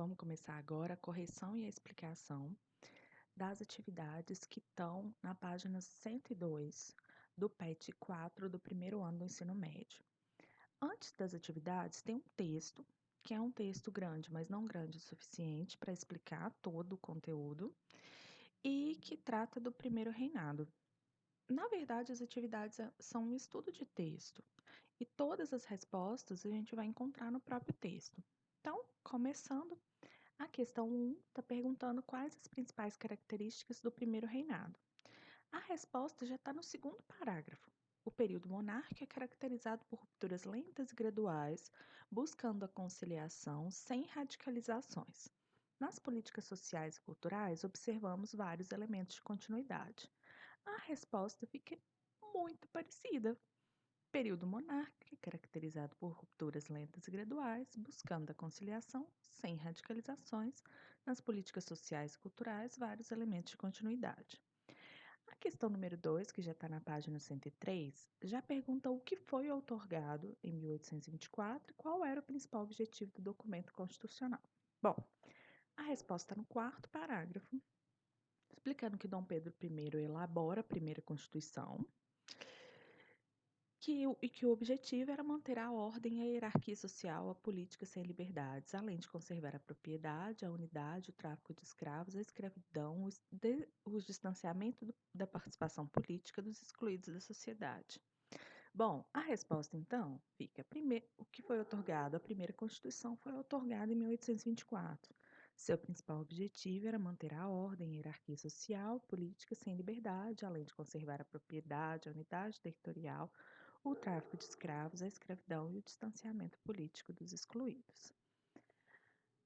Vamos começar agora a correção e a explicação das atividades que estão na página 102 do PET 4 do primeiro ano do ensino médio. Antes das atividades, tem um texto, que é um texto grande, mas não grande o suficiente para explicar todo o conteúdo, e que trata do primeiro reinado. Na verdade, as atividades são um estudo de texto, e todas as respostas a gente vai encontrar no próprio texto. Então, começando, a questão 1 está perguntando quais as principais características do primeiro reinado. A resposta já está no segundo parágrafo. O período monárquico é caracterizado por rupturas lentas e graduais, buscando a conciliação sem radicalizações. Nas políticas sociais e culturais, observamos vários elementos de continuidade. A resposta fica muito parecida. Período monárquico, caracterizado por rupturas lentas e graduais, buscando a conciliação, sem radicalizações, nas políticas sociais e culturais, vários elementos de continuidade. A questão número 2, que já está na página 103, já pergunta o que foi outorgado em 1824 e qual era o principal objetivo do documento constitucional. Bom, a resposta está no quarto parágrafo, explicando que Dom Pedro I elabora a primeira Constituição, que o objetivo era manter a ordem, a hierarquia social, a política sem liberdades, além de conservar a propriedade, a unidade, o tráfico de escravos, a escravidão, o distanciamento da participação política dos excluídos da sociedade. Bom, a resposta então fica: primeiro, o que foi outorgado? A primeira Constituição foi outorgada em 1824. Seu principal objetivo era manter a ordem, a hierarquia social, política sem liberdade, além de conservar a propriedade, a unidade territorial, o tráfico de escravos, a escravidão e o distanciamento político dos excluídos.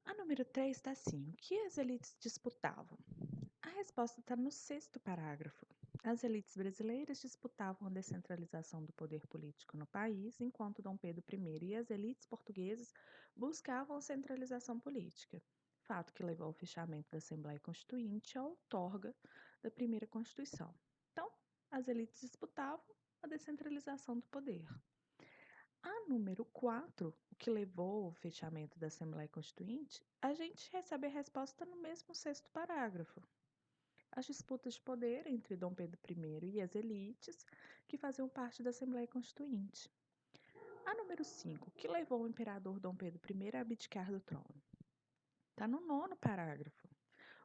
A número 3 está assim: o que as elites disputavam? A resposta está no sexto parágrafo. As elites brasileiras disputavam a descentralização do poder político no país, enquanto Dom Pedro I e as elites portuguesas buscavam a centralização política, fato que levou ao fechamento da Assembleia Constituinte e à outorga da primeira Constituição. Então, as elites disputavam a descentralização do poder. A número 4, o que levou ao fechamento da Assembleia Constituinte, a gente recebe a resposta no mesmo sexto parágrafo. As disputas de poder entre Dom Pedro I e as elites que faziam parte da Assembleia Constituinte. A número 5, que levou o imperador Dom Pedro I a abdicar do trono. Está no nono parágrafo.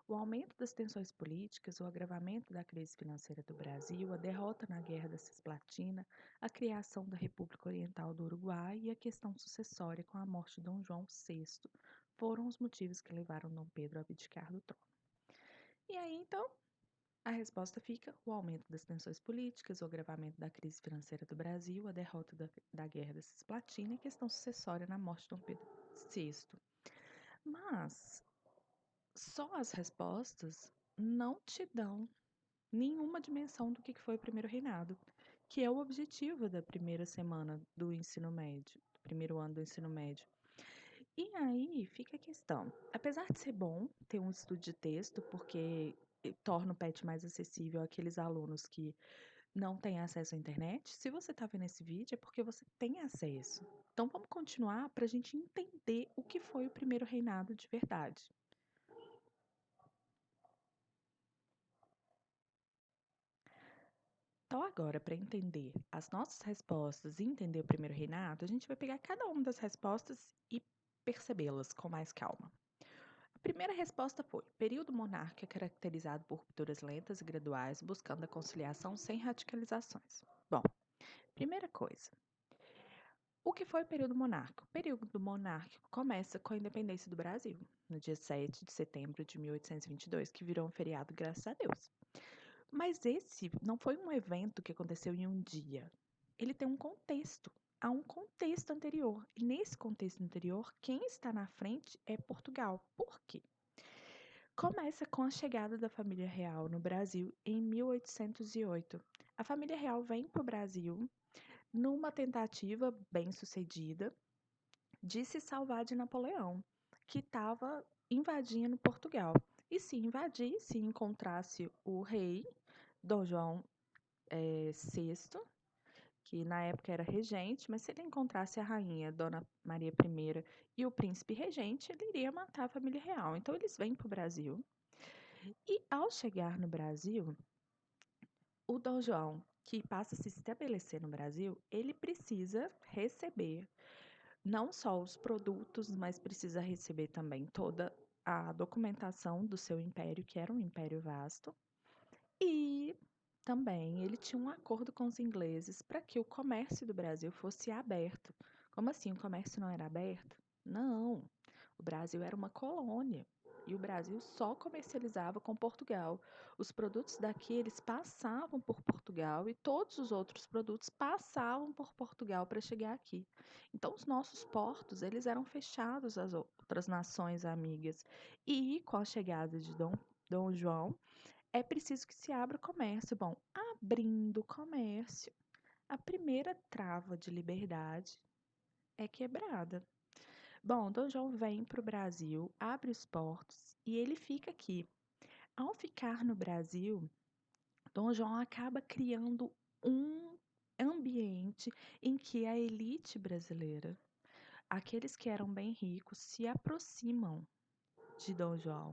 O aumento das tensões políticas, o agravamento da crise financeira do Brasil, a derrota na Guerra da Cisplatina, a criação da República Oriental do Uruguai e a questão sucessória com a morte de Dom João VI foram os motivos que levaram Dom Pedro a abdicar do trono. E aí, então, a resposta fica: o aumento das tensões políticas, o agravamento da crise financeira do Brasil, a derrota da Guerra da Cisplatina e a questão sucessória na morte de Dom Pedro VI. Mas só as respostas não te dão nenhuma dimensão do que foi o primeiro reinado, que é o objetivo da primeira semana do ensino médio, do primeiro ano do ensino médio. E aí fica a questão: apesar de ser bom ter um estudo de texto, porque torna o PET mais acessível àqueles alunos que não têm acesso à internet, se você está vendo esse vídeo é porque você tem acesso. Então vamos continuar para a gente entender o que foi o primeiro reinado de verdade. Então, agora, para entender as nossas respostas e entender o primeiro reinado, a gente vai pegar cada uma das respostas e percebê-las com mais calma. A primeira resposta foi: período monárquico é caracterizado por rupturas lentas e graduais, buscando a conciliação sem radicalizações. Bom, primeira coisa, o que foi o período monárquico? O período monárquico começa com a independência do Brasil, no dia 7 de setembro de 1822, que virou um feriado, graças a Deus. Mas esse não foi um evento que aconteceu em um dia. Ele tem um contexto. Há um contexto anterior. E nesse contexto anterior, quem está na frente é Portugal. Por quê? Começa com a chegada da família real no Brasil em 1808. A família real vem para o Brasil numa tentativa bem-sucedida de se salvar de Napoleão, que estava invadindo Portugal. E se invadisse, encontrasse o rei Dom João VI, que na época era regente, mas se ele encontrasse a rainha, Dona Maria I, e o príncipe regente, ele iria matar a família real. Então eles vêm para o Brasil e ao chegar no Brasil, o Dom João, que passa a se estabelecer no Brasil, ele precisa receber não só os produtos, mas precisa receber também toda a documentação do seu império, que era um império vasto, e também ele tinha um acordo com os ingleses para que o comércio do Brasil fosse aberto. Como assim o comércio não era aberto? Não, o Brasil era uma colônia e o Brasil só comercializava com Portugal. Os produtos daqui eles passavam por Portugal e todos os outros produtos passavam por Portugal para chegar aqui. Então os nossos portos eles eram fechados às outras nações amigas. E com a chegada de Dom João é preciso que se abra o comércio. Bom, abrindo o comércio, a primeira trava de liberdade é quebrada. Bom, Dom João vem para o Brasil, abre os portos e ele fica aqui. Ao ficar no Brasil, Dom João acaba criando um ambiente em que a elite brasileira, aqueles que eram bem ricos, se aproximam de Dom João.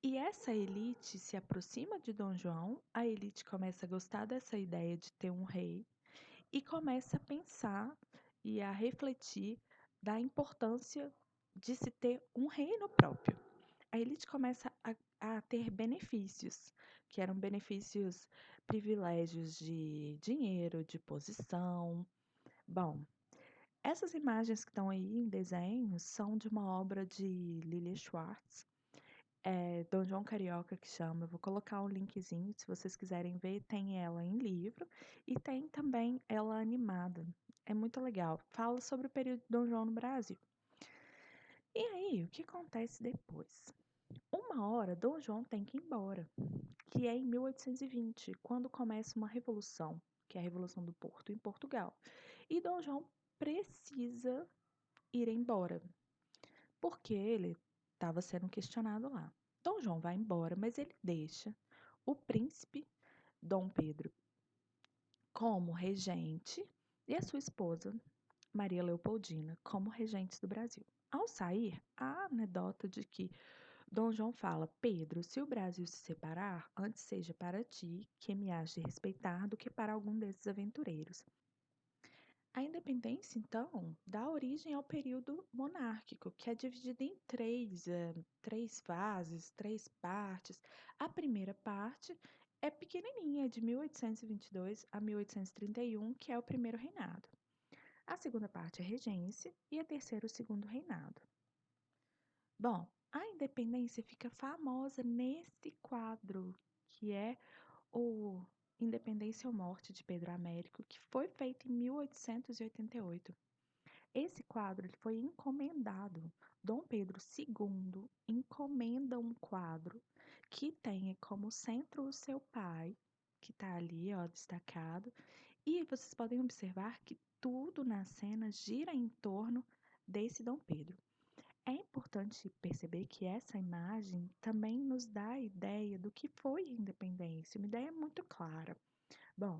E essa elite se aproxima de Dom João, a elite começa a gostar dessa ideia de ter um rei e começa a pensar e a refletir da importância de se ter um reino próprio. A elite começa a ter benefícios, que eram benefícios, privilégios de dinheiro, de posição. Bom, essas imagens que estão aí em desenhos são de uma obra de Lilia Schwartz, Dom João Carioca que chama. Eu vou colocar um linkzinho, se vocês quiserem ver, tem ela em livro e tem também ela animada. É muito legal. Fala sobre o período de Dom João no Brasil. E aí, o que acontece depois? Uma hora, Dom João tem que ir embora, que é em 1820, quando começa uma revolução, que é a Revolução do Porto, em Portugal. E Dom João precisa ir embora, porque ele estava sendo questionado lá. Dom João vai embora, mas ele deixa o príncipe Dom Pedro como regente e a sua esposa, Maria Leopoldina, como regentes do Brasil. Ao sair, há a anedota de que Dom João fala: Pedro, se o Brasil se separar, antes seja para ti, que me has de respeitar, do que para algum desses aventureiros. A independência, então, dá origem ao período monárquico, que é dividido em três fases, três partes. A primeira parte é pequenininha, de 1822 a 1831, que é o primeiro reinado. A segunda parte é regência e a terceira o segundo reinado. Bom, a independência fica famosa nesse quadro, que é o Independência ou Morte de Pedro Américo, que foi feito em 1888. Esse quadro ele foi encomendado. Dom Pedro II encomenda um quadro que tenha como centro o seu pai, que está ali, ó, destacado. E vocês podem observar que tudo na cena gira em torno desse Dom Pedro. É importante perceber que essa imagem também nos dá a ideia do que foi a independência, uma ideia muito clara. Bom,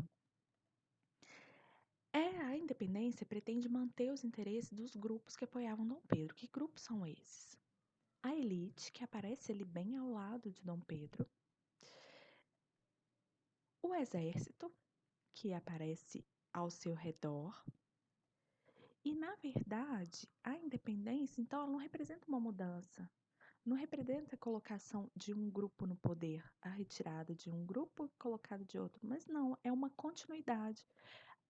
a independência pretende manter os interesses dos grupos que apoiavam Dom Pedro. Que grupos são esses? A elite, que aparece ali bem ao lado de Dom Pedro, o exército, que aparece ao seu redor, e na verdade, a independência, então, ela não representa uma mudança, não representa a colocação de um grupo no poder, a retirada de um grupo e colocado de outro, mas não, é uma continuidade.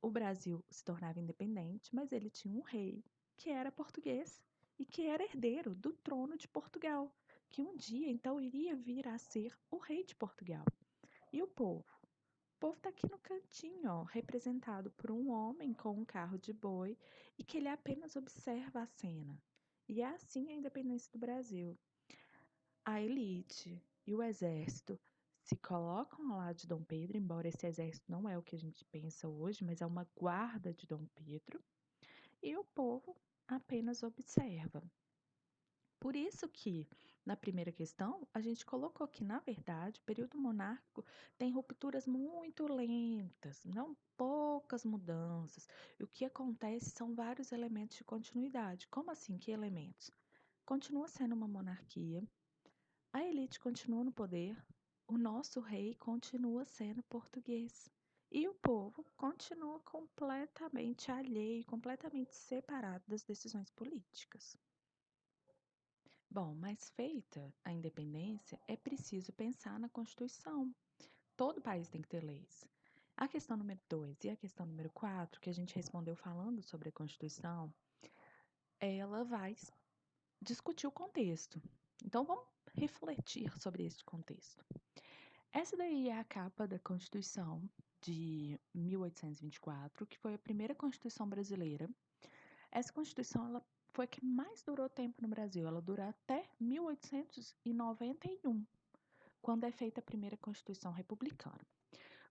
O Brasil se tornava independente, mas ele tinha um rei que era português e que era herdeiro do trono de Portugal, que um dia então iria vir a ser o rei de Portugal. E o povo? O povo está aqui no cantinho, ó, representado por um homem com um carro de boi e que ele apenas observa a cena. E é assim a independência do Brasil. A elite e o exército se colocam ao lado de Dom Pedro, embora esse exército não é o que a gente pensa hoje, mas é uma guarda de Dom Pedro, e o povo apenas observa. Por isso que Na primeira questão, a gente colocou que, na verdade, o período monárquico tem rupturas muito lentas, não poucas mudanças. E o que acontece são vários elementos de continuidade. Como assim? Que elementos? Continua sendo uma monarquia, a elite continua no poder, o nosso rei continua sendo português. E o povo continua completamente alheio, completamente separado das decisões políticas. Bom, mas feita a independência, é preciso pensar na Constituição. Todo país tem que ter leis. A questão número 2 e a questão número 4, que a gente respondeu falando sobre a Constituição, ela vai discutir o contexto. Então vamos refletir sobre este contexto. Essa daí é a capa da Constituição de 1824, que foi a primeira Constituição brasileira. Essa Constituição ela foi a que mais durou tempo no Brasil. Ela dura até 1891, quando é feita a primeira Constituição republicana.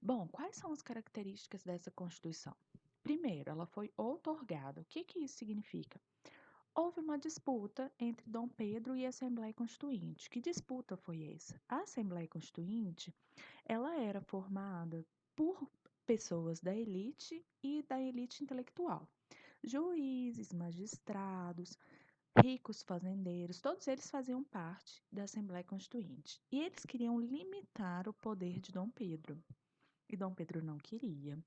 Bom, quais são as características dessa Constituição? Primeiro, ela foi outorgada. O que isso significa? Houve uma disputa entre Dom Pedro e a Assembleia Constituinte. Que disputa foi essa? A Assembleia Constituinte, ela era formada por pessoas da elite e da elite intelectual. Juízes, magistrados, ricos fazendeiros, todos eles faziam parte da Assembleia Constituinte. E eles queriam limitar o poder de Dom Pedro. E Dom Pedro não queria.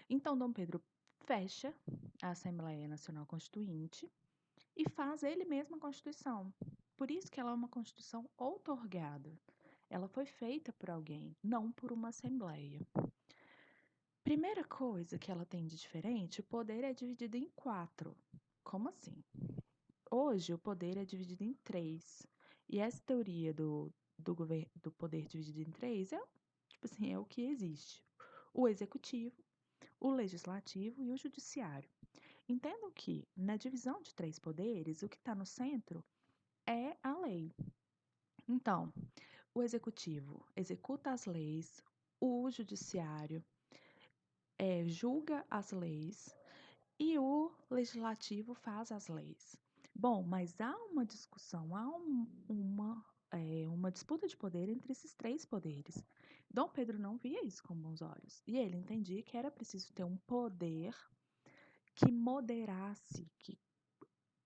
Então, Dom Pedro fecha a Assembleia Nacional Constituinte e faz ele mesmo a Constituição. Por isso que ela é uma Constituição outorgada. Ela foi feita por alguém, não por uma Assembleia. Primeira coisa que ela tem de diferente, o poder é dividido em 4. Como assim? Hoje, o poder é dividido em 3. E essa teoria do poder dividido em 3 é, tipo assim, é o que existe. O executivo, o legislativo e o judiciário. Entendam que, na divisão de 3 poderes, o que está no centro é a lei. Então, o executivo executa as leis, o judiciário julga as leis e o legislativo faz as leis. Bom, mas há uma discussão, uma disputa de poder entre esses 3 poderes. Dom Pedro não via isso com bons olhos e ele entendia que era preciso ter um poder que moderasse, que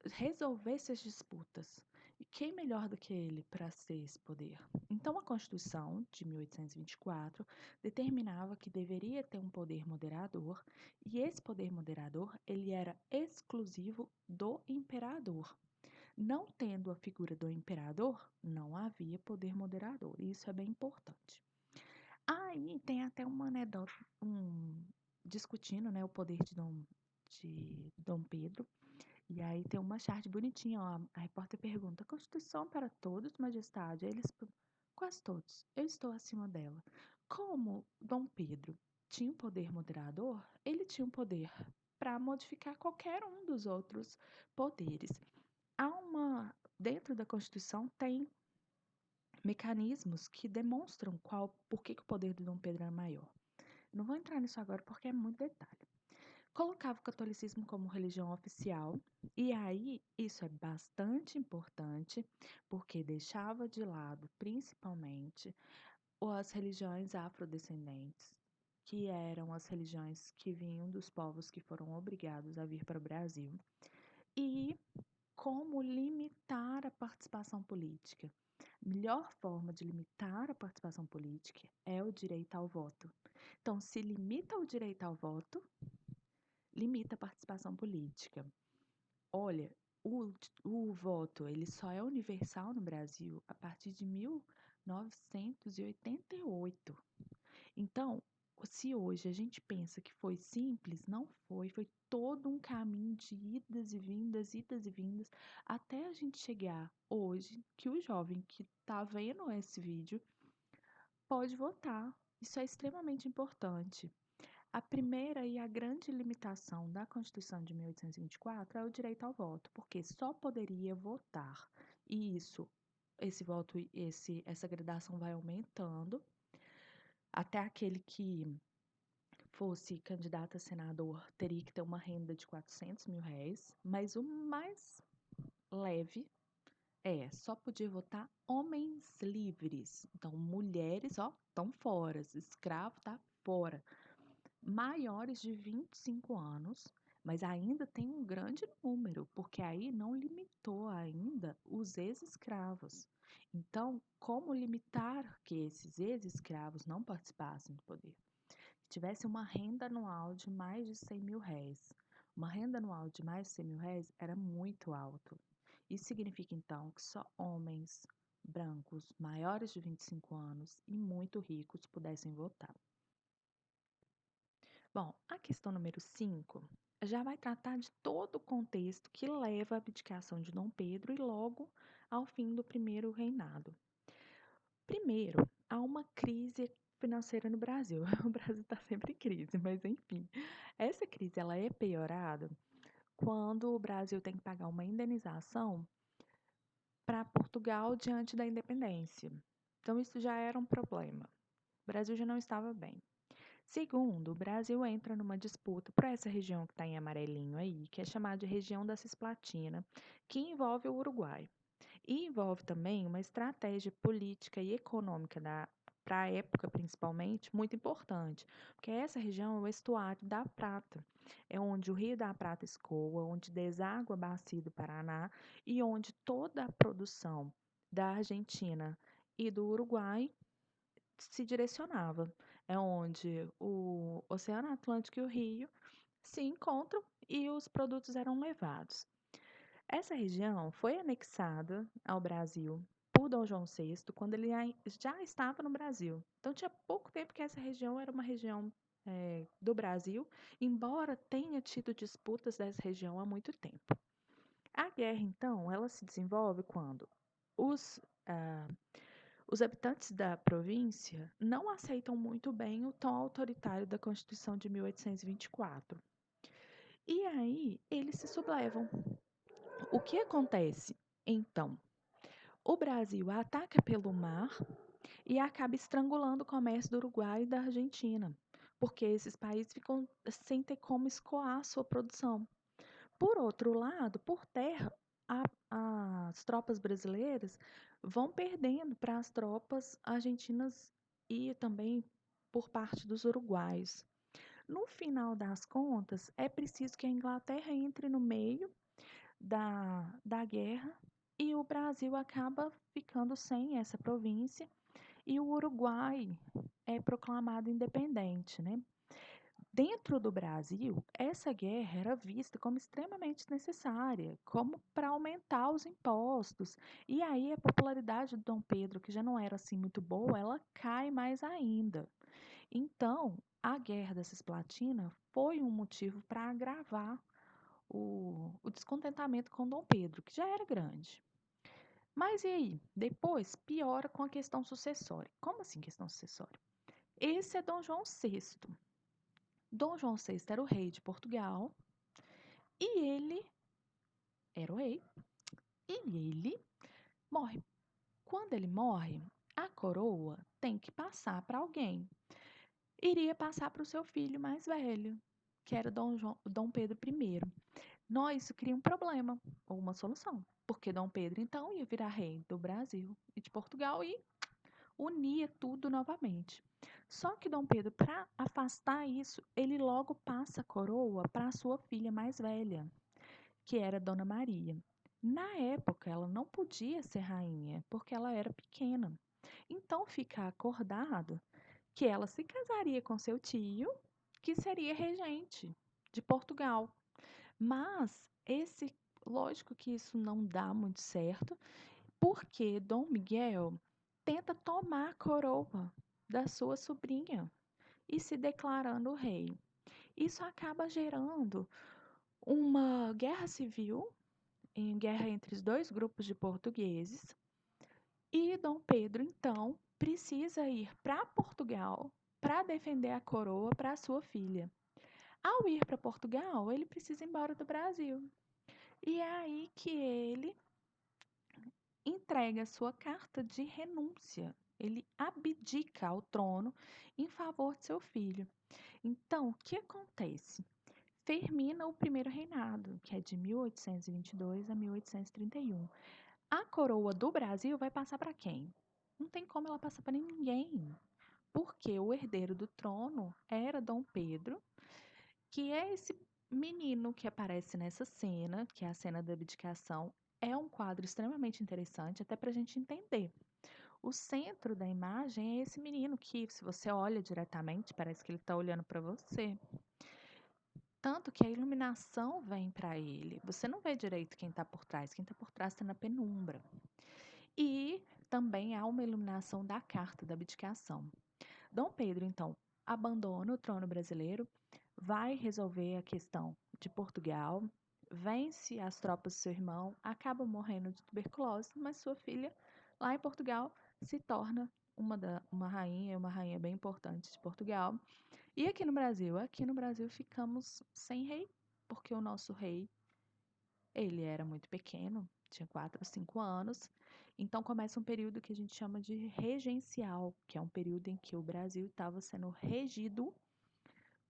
resolvesse as disputas. E quem melhor do que ele para ser esse poder? Então, a Constituição de 1824 determinava que deveria ter um poder moderador, e esse poder moderador ele era exclusivo do imperador. Não tendo a figura do imperador, não havia poder moderador. E isso é bem importante. Aí tem até uma anedota discutindo, né, o poder de Dom Pedro. E aí tem uma charge bonitinha, ó. A repórter pergunta: Constituição para todos, majestade? Aí eles, quase todos. Eu estou acima dela. Como Dom Pedro tinha um poder moderador, ele tinha um poder para modificar qualquer um dos outros poderes. Dentro da Constituição tem mecanismos que demonstram por que o poder do Dom Pedro era maior. Não vou entrar nisso agora porque é muito detalhe. Colocava o catolicismo como religião oficial, e aí isso é bastante importante, porque deixava de lado, principalmente, as religiões afrodescendentes, que eram as religiões que vinham dos povos que foram obrigados a vir para o Brasil, e como limitar a participação política. A melhor forma de limitar a participação política é o direito ao voto. Então, se limita o direito ao voto, limita a participação política. Olha, o voto ele só é universal no Brasil a partir de 1988. Então, se hoje a gente pensa que foi simples, não foi. Foi todo um caminho de idas e vindas, até a gente chegar hoje que o jovem que está vendo esse vídeo pode votar. Isso é extremamente importante. A primeira e a grande limitação da Constituição de 1824 é o direito ao voto, porque só poderia votar. E esse voto, essa gradação vai aumentando até aquele que fosse candidato a senador teria que ter uma renda de R$ 400 mil, mas o mais leve Só podia votar homens livres. Então, mulheres, ó, estão fora. Escravo tá fora. Maiores de 25 anos, mas ainda tem um grande número, porque aí não limitou ainda os ex-escravos. Então, como limitar que esses ex-escravos não participassem do poder? Tivesse uma renda anual de mais de 100 mil réis. Uma renda anual de mais de 100 mil réis era muito alto. Isso significa, então, que só homens brancos maiores de 25 anos e muito ricos pudessem votar. Bom, a questão número 5 já vai tratar de todo o contexto que leva à abdicação de Dom Pedro e logo ao fim do primeiro reinado. Primeiro, há uma crise financeira no Brasil. O Brasil está sempre em crise, mas enfim. Essa crise ela é piorada quando o Brasil tem que pagar uma indenização para Portugal diante da independência. Então, isso já era um problema. O Brasil já não estava bem. Segundo, o Brasil entra numa disputa por essa região que está em amarelinho aí, que é chamada de região da Cisplatina, que envolve o Uruguai. E envolve também uma estratégia política e econômica para a época, principalmente, muito importante, porque essa região é o estuário da Prata, é onde o Rio da Prata escoa, onde deságua a bacia do Paraná e onde toda a produção da Argentina e do Uruguai se direcionava. É onde o Oceano Atlântico e o Rio se encontram e os produtos eram levados. Essa região foi anexada ao Brasil por Dom João VI quando ele já estava no Brasil. Então tinha pouco tempo que essa região era uma região do Brasil, embora tenha tido disputas dessa região há muito tempo. A guerra, então, ela se desenvolve quando os, ah, os habitantes da província não aceitam muito bem o tom autoritário da Constituição de 1824. E aí eles se sublevam. O que acontece? Então, o Brasil ataca pelo mar e acaba estrangulando o comércio do Uruguai e da Argentina, porque esses países ficam sem ter como escoar a sua produção. Por outro lado, por terra, as tropas brasileiras vão perdendo para as tropas argentinas e também por parte dos uruguaios. No final das contas, é preciso que a Inglaterra entre no meio da guerra e o Brasil acaba ficando sem essa província e o Uruguai é proclamado independente, né? Dentro do Brasil, essa guerra era vista como extremamente necessária, como para aumentar os impostos. E aí a popularidade do Dom Pedro, que já não era assim muito boa, ela cai mais ainda. Então, a Guerra da Cisplatina foi um motivo para agravar o descontentamento com Dom Pedro, que já era grande. Mas e aí? Depois piora com a questão sucessória. Como assim questão sucessória? Esse é Dom João VI. Dom João VI era o rei de Portugal e ele era o rei e ele morre. Quando ele morre, a coroa tem que passar para alguém. Iria passar para o seu filho mais velho, que era Dom Pedro I. Isso cria um problema ou uma solução, porque Dom Pedro então ia virar rei do Brasil e de Portugal e unia tudo novamente. Só que Dom Pedro, para afastar isso, ele logo passa a coroa para a sua filha mais velha, que era Dona Maria. Na época, ela não podia ser rainha, porque ela era pequena. Então fica acordado que ela se casaria com seu tio, que seria regente de Portugal. Mas lógico que isso não dá muito certo, porque Dom Miguel tenta tomar a coroa da sua sobrinha e se declarando rei. Isso acaba gerando uma guerra civil, em guerra entre os dois grupos de portugueses, e Dom Pedro então precisa ir para Portugal para defender a coroa para sua filha. Ao ir para Portugal, ele precisa ir embora do Brasil. E é aí que ele entrega sua carta de renúncia. Ele abdica ao trono em favor de seu filho. Então, o que acontece? Termina o primeiro reinado, que é de 1822 a 1831. A coroa do Brasil vai passar para quem? Não tem como ela passar para ninguém, porque o herdeiro do trono era Dom Pedro, que é esse menino que aparece nessa cena, que é a cena da abdicação. É um quadro extremamente interessante, até para a gente entender. O centro da imagem é esse menino que, se você olha diretamente, parece que ele está olhando para você. Tanto que a iluminação vem para ele. Você não vê direito quem está por trás. Quem está por trás está na penumbra. E também há uma iluminação da carta da abdicação. Dom Pedro, então, abandona o trono brasileiro, vai resolver a questão de Portugal, vence as tropas do seu irmão, acaba morrendo de tuberculose, mas sua filha, lá em Portugal, se torna uma rainha bem importante de Portugal. E aqui no Brasil? Aqui no Brasil ficamos sem rei, porque o nosso rei, ele era muito pequeno, tinha 4 ou 5 anos. Então começa um período que a gente chama de regencial, que é um período em que o Brasil estava sendo regido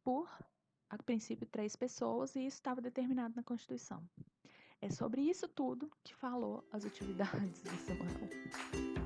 por, a princípio, 3 pessoas, e isso estava determinado na Constituição. É sobre isso tudo que falou as atividades da semana.